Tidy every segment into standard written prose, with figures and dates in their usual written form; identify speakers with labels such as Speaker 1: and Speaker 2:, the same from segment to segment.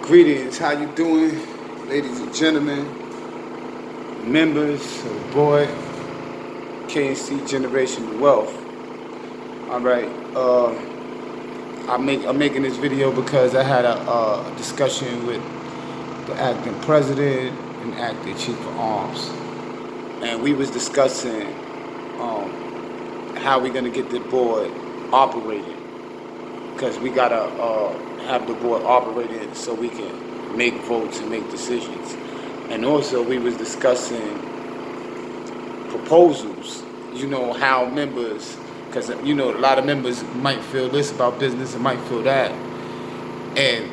Speaker 1: Greetings, how you doing, ladies and gentlemen, members of the board, KNC Generation Wealth. All right, I'm making this video because I had a discussion with the acting president and acting chief of arms, and we was discussing how we gonna get the board operating, because we gotta have the board operating so we can make votes and make decisions. And also we was discussing proposals, how members, because a lot of members might feel this about business and might feel that, and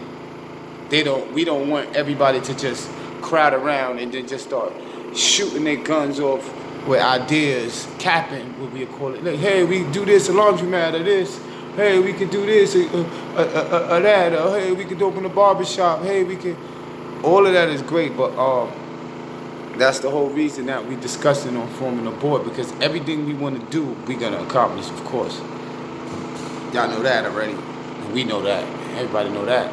Speaker 1: we don't want everybody to just crowd around and then just start shooting their guns off with ideas, capping, what we call it. Like, hey, we do this, a laundromat, or this. Hey, we could do this, that. Or, hey, we could open a barbershop. Hey, we could. All of that is great, but that's the whole reason that we discussing on forming a board, because everything we want to do, we're gonna accomplish, of course. Y'all know that already, and we know that. Everybody know that.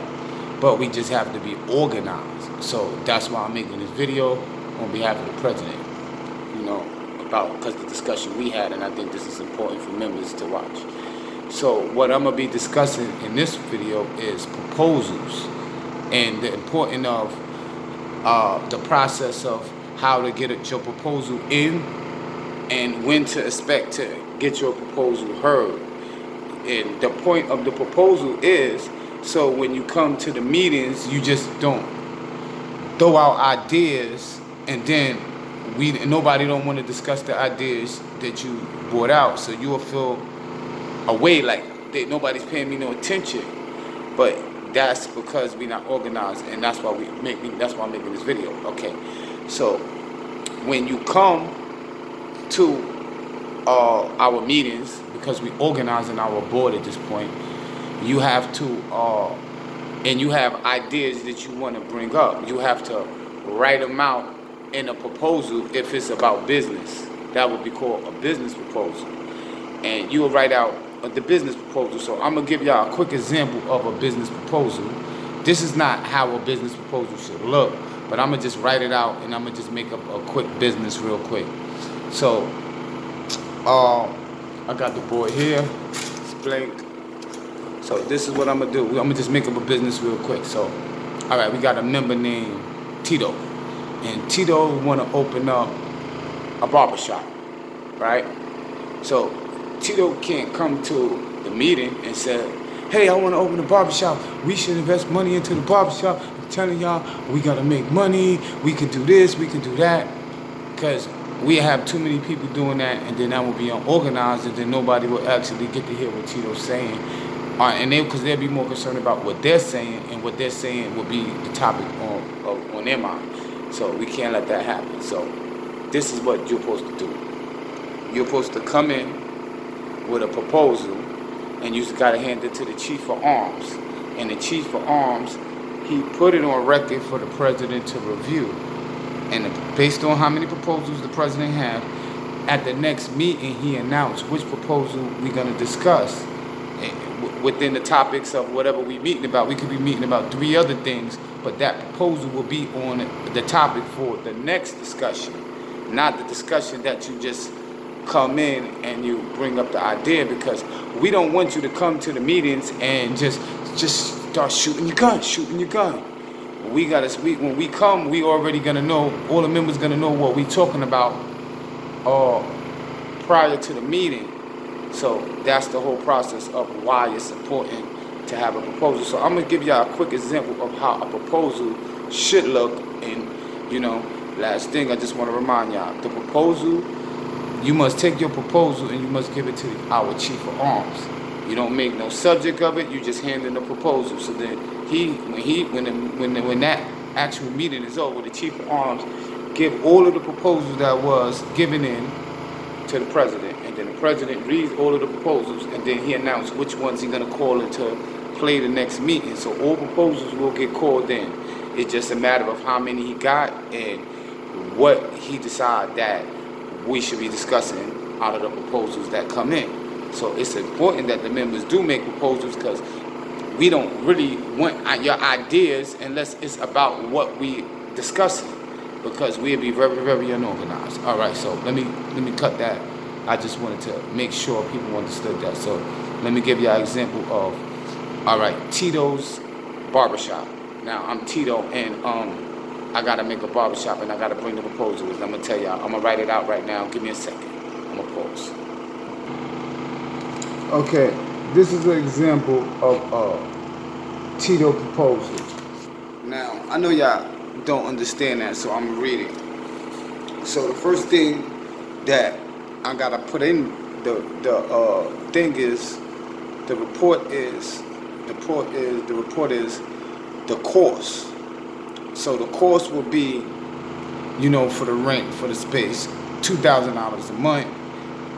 Speaker 1: But we just have to be organized. So that's why I'm making this video on behalf of the president. Because the discussion we had, and I think this is important for members to watch. So what I'm gonna be discussing in this video is proposals and the importance of the process of how to get your proposal in and when to expect to get your proposal heard. And the point of the proposal is so when you come to the meetings, you just don't throw out ideas and then nobody don't want to discuss the ideas that you brought out, so you will feel away like nobody's paying me no attention. But that's because we're not organized, and that's why I'm making this video. Okay, so when you come to our meetings, because we organizing our board at this point, you have to and you have ideas that you want to bring up. You have to write them out in a proposal. If it's about business, that would be called a business proposal, and you will write out the business proposal. So I'm gonna give y'all a quick example of a business proposal. This is not how a business proposal should look, but I'm gonna just write it out and I'm gonna just make up a quick business real quick. So I got the board here, it's blank. So this is what I'm gonna do. I'm gonna just make up a business real quick. So all right, we got a member named Tito, and Tito wanna open up a barbershop, right? So Tito can't come to the meeting and say, hey, I want to open a barbershop. We should invest money into the barbershop. I'm telling y'all, we got to make money. We can do this, we can do that. Because we have too many people doing that, and then that will be unorganized, and then nobody will actually get to hear what Tito's saying. Because they'll be more concerned about what they're saying, and what they're saying will be the topic on their mind. So we can't let that happen. So this is what you're supposed to do. You're supposed to come in with a proposal, and you just got to hand it to the chief of arms, and the chief of arms, he put it on record for the president to review, and based on how many proposals the president have, at the next meeting he announced which proposal we're going to discuss within the topics of whatever we meeting about. We could be meeting about 3 other things, but that proposal will be on the topic for the next discussion, not the discussion that you just come in and you bring up the idea, because we don't want you to come to the meetings and just start shooting your gun. When we come, we already gonna know, all the members gonna know what we talking about prior to the meeting. So that's the whole process of why it's important to have a proposal. So I'm gonna give y'all a quick example of how a proposal should look. And last thing I just want to remind y'all, the proposal, you must take your proposal and you must give it to our chief of arms. You don't make no subject of it. You just hand in the proposal. So then when that actual meeting is over, the chief of arms give all of the proposals that was given in to the president, and then the president reads all of the proposals, and then he announced which ones he's gonna call into play the next meeting. So all proposals will get called in. It's just a matter of how many he got and what he decide that we should be discussing out of the proposals that come in. So it's important that the members do make proposals, because we don't really want your ideas unless it's about what we discussing, because we'll be very, very unorganized. All right, so let me cut that. I just wanted to make sure people understood that. So let me give you an example of, all right, Tito's Barbershop. Now I'm Tito, and I gotta make a barbershop, and I gotta bring the proposals. I'm gonna tell y'all. I'm gonna write it out right now. Give me a second. I'm gonna pause. Okay, this is an example of Tito proposal. Now I know y'all don't understand that, so I'm reading. So the first thing that I gotta put in the thing is the report is the cost. So the cost will be, for the rent for the space, $2,000 a month,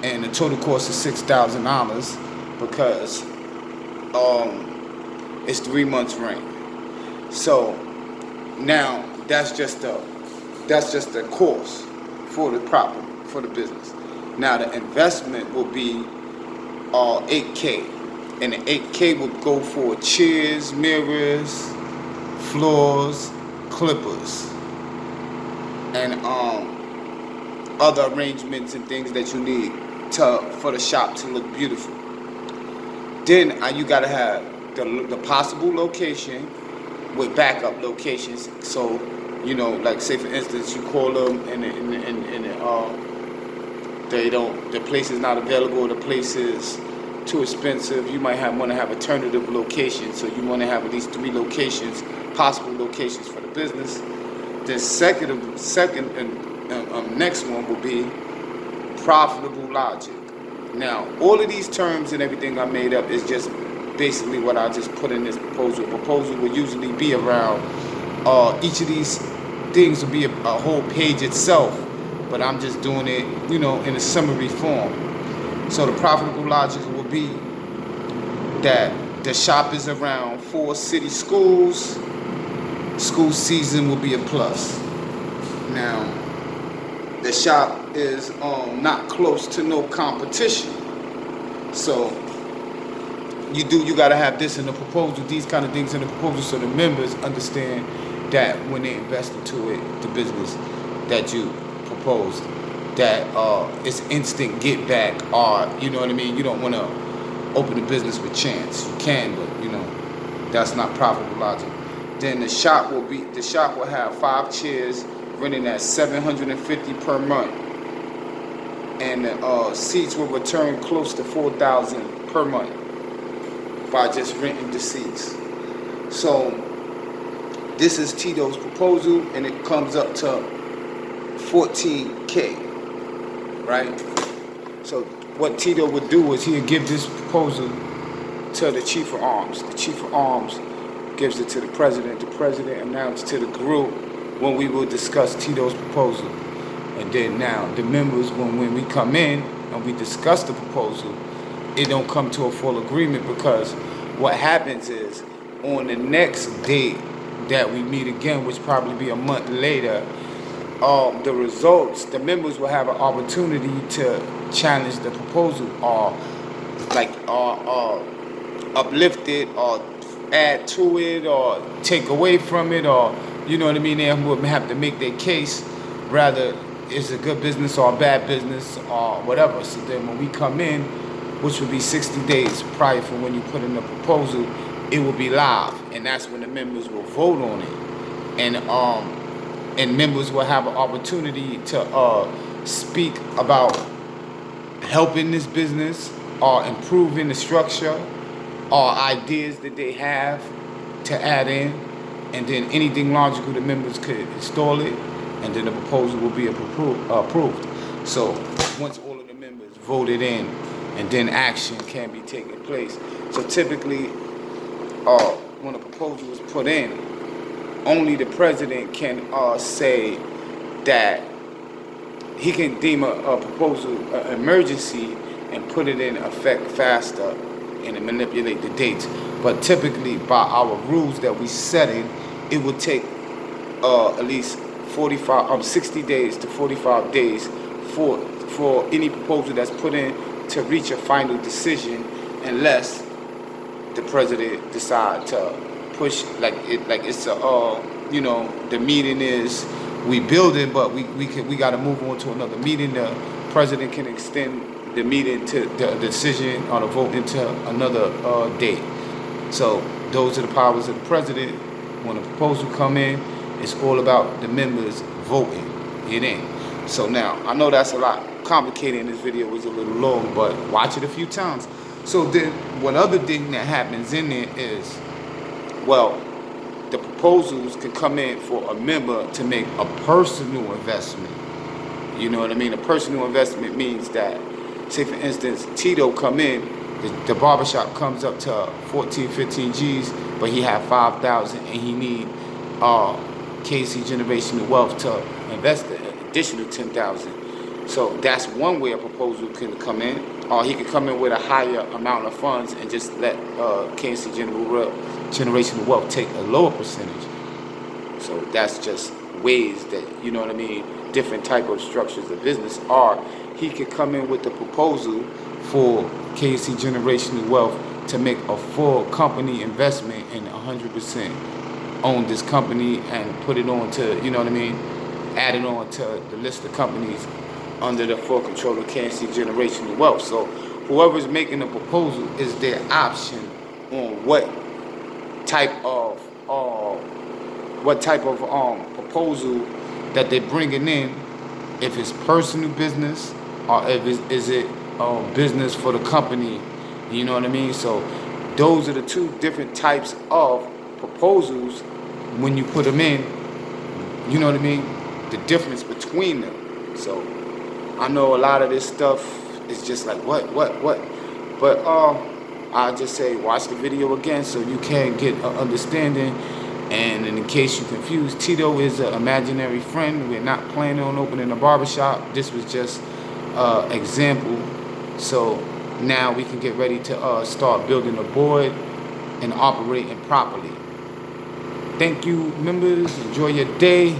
Speaker 1: and the total cost is $6,000 because it's 3 months rent. So now that's just the cost for the property, for the business. Now the investment will be $8K, and the $8K will go for chairs, mirrors, floors, clippers, and other arrangements and things that you need for the shop to look beautiful. Then you gotta have the possible location with backup locations. So like say for instance, you call them and the place is not available, the place is too expensive. You might want to have alternative locations, so you want to have at least 3 locations, possible locations for the business. The second and next one will be profitable logic. Now, all of these terms and everything I made up is just basically what I just put in this proposal. Proposal will usually be around, each of these things will be a whole page itself, but I'm just doing it, in a summary form. So the profitable logic will be that the shop is around 4 city schools. School season will be a plus. Now, the shop is not close to no competition. So you gotta have this in the proposal, these kind of things in the proposal, so the members understand that when they invest into it, the business that you proposed, that it's instant get back, or you know what I mean. You don't want to open a business with chance. You can, but that's not profitable logic. Then the shop will have 5 chairs renting at $750 per month, and the seats will return close to $4,000 per month by just renting the seats. So this is Tito's proposal, and it comes up to $14K, right? So what Tito would do is he would give this proposal to the Chief of Arms. The Chief of Arms gives it to the President. The President announced to the group when we will discuss Tito's proposal. And then now the members, when we come in and we discuss the proposal, it don't come to a full agreement, because what happens is on the next date that we meet again, which probably be a month later, the results, the members will have an opportunity to challenge the proposal, or uplift it, or add to it, or take away from it, or you know what I mean. They will have to make their case, rather it's a good business or a bad business or whatever. So then when we come in, which will be 60 days prior from when you put in the proposal, it will be live, and that's when the members will vote on it, and members will have an opportunity to speak about helping this business or improving the structure, or ideas that they have to add in, and then anything logical the members could install it, and then the proposal will be approved. So once all of the members voted in, and then action can be taken place. So typically, when a proposal is put in, only the president can say that he can deem a proposal an emergency and put it in effect faster and manipulate the dates. But typically, by our rules that we set in, it would take at least 60 days to 45 days for any proposal that's put in to reach a final decision, unless the president decide to push it's a the meeting is we building, but we got to move on to another meeting. The president can extend the meeting to the decision or the vote into another date. So those are the powers of the president. When a proposal come in, it's all about the members voting it in. So now, I know that's a lot complicated and this video was a little long, but watch it a few times. So then, one other thing that happens in there is, well, the proposals can come in for a member to make a personal investment. You know what I mean? A personal investment means that, say for instance, Tito come in, the barbershop comes up to 14, 15 G's, but he have 5,000 and he need KC Generational Wealth to invest an additional 10,000. So that's one way a proposal can come in. Or he could come in with a higher amount of funds and just let KC Generational Wealth take a lower percentage. So that's just ways that, you know what I mean, different type of structures of business. Or he could come in with the proposal for KC Generational Wealth to make a full company investment and 100% own this company and put it on to, you know what I mean, add it on to the list of companies under the full control of KC Generational Wealth. So whoever's making the proposal is their option on what type of proposal that they're bringing in, if it's personal business or if is it business for the company. You know what I mean? So those are the two different types of proposals when you put them in. You know what I mean? The difference between them. So I know a lot of this stuff is just like what, but I'll just say watch the video again so you can get an understanding. And in case you're confused, Tito is an imaginary friend. We're not planning on opening a barbershop. This was just an example. So now we can get ready to start building a board and operating properly. Thank you, members. Enjoy your day.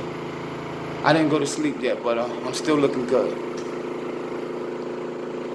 Speaker 1: I didn't go to sleep yet, but I'm still looking good.